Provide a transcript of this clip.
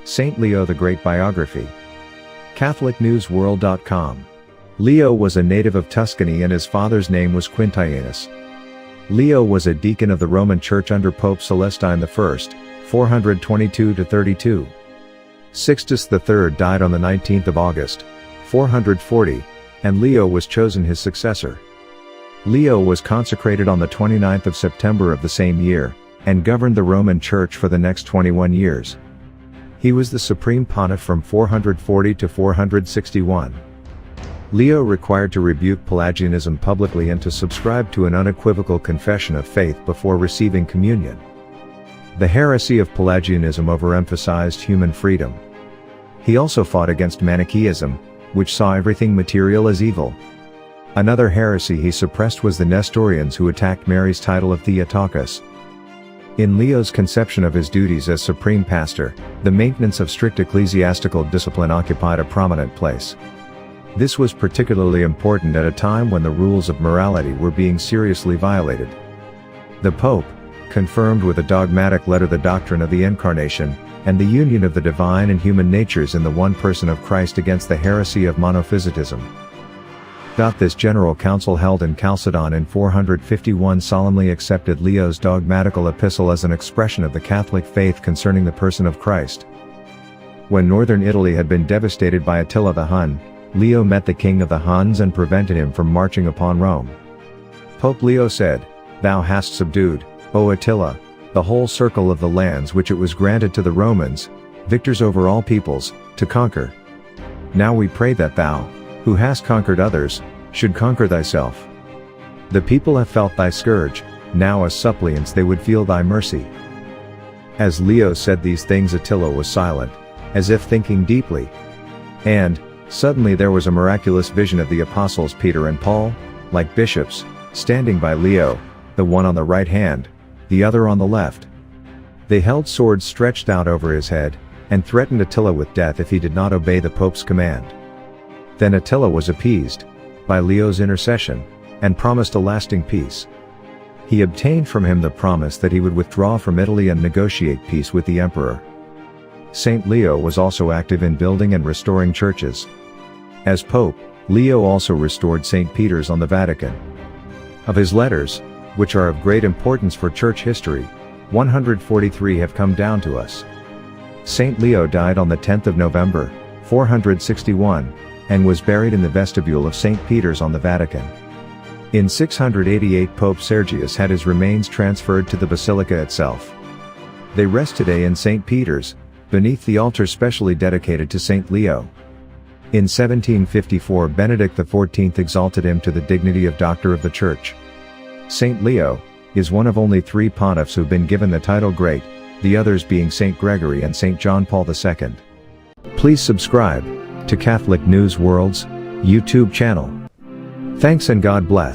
Saint Leo the Great Biography. CatholicNewsWorld.com. Leo was a native of Tuscany and his father's name was Quintianus. Leo was a deacon of the Roman Church under Pope Celestine I, 422–32. Sixtus III died on the 19th of August, 440, and Leo was chosen his successor. Leo was consecrated on the 29th of September of the same year, and governed the Roman Church for the next 21 years. He was the supreme pontiff from 440 to 461. Leo required to rebuke Pelagianism publicly and to subscribe to an unequivocal confession of faith before receiving communion. The heresy of Pelagianism overemphasized human freedom. He also fought against Manichaeism, which saw everything material as evil. Another heresy he suppressed was the Nestorians, who attacked Mary's title of Theotokos. In Leo's conception of his duties as supreme pastor, the maintenance of strict ecclesiastical discipline occupied a prominent place. This was particularly important at a time when the rules of morality were being seriously violated. The Pope confirmed with a dogmatic letter the doctrine of the Incarnation, and the union of the divine and human natures in the one person of Christ against the heresy of monophysitism. This General Council held in Chalcedon in 451 solemnly accepted Leo's dogmatical epistle as an expression of the Catholic faith concerning the person of Christ. When northern Italy had been devastated by Attila the Hun, Leo met the king of the Huns and prevented him from marching upon Rome. Pope Leo said, "Thou hast subdued, O Attila, the whole circle of the lands which it was granted to the Romans, victors over all peoples, to conquer. Now we pray that thou, who hast conquered others, should conquer thyself. The people have felt thy scourge, now as suppliants they would feel thy mercy." As Leo said these things, Attila was silent, as if thinking deeply. And, suddenly there was a miraculous vision of the apostles Peter and Paul, like bishops, standing by Leo, the one on the right hand, the other on the left. They held swords stretched out over his head, and threatened Attila with death if he did not obey the Pope's command. Then Attila was appeased, by Leo's intercession, and promised a lasting peace. He obtained from him the promise that he would withdraw from Italy and negotiate peace with the emperor. Saint Leo was also active in building and restoring churches. As Pope, Leo also restored St. Peter's on the Vatican. Of his letters, which are of great importance for church history, 143 have come down to us. Saint Leo died on the 10th of November, 461, and was buried in the vestibule of St. Peter's on the Vatican. In 688 Pope Sergius had his remains transferred to the basilica itself. They rest today in St. Peter's, beneath the altar specially dedicated to St. Leo. In 1754 Benedict XIV exalted him to the dignity of Doctor of the Church. St. Leo is one of only 3 pontiffs who've been given the title Great, the others being St. Gregory and St. John Paul II. Please subscribe to Catholic News World's YouTube channel. Thanks and God bless.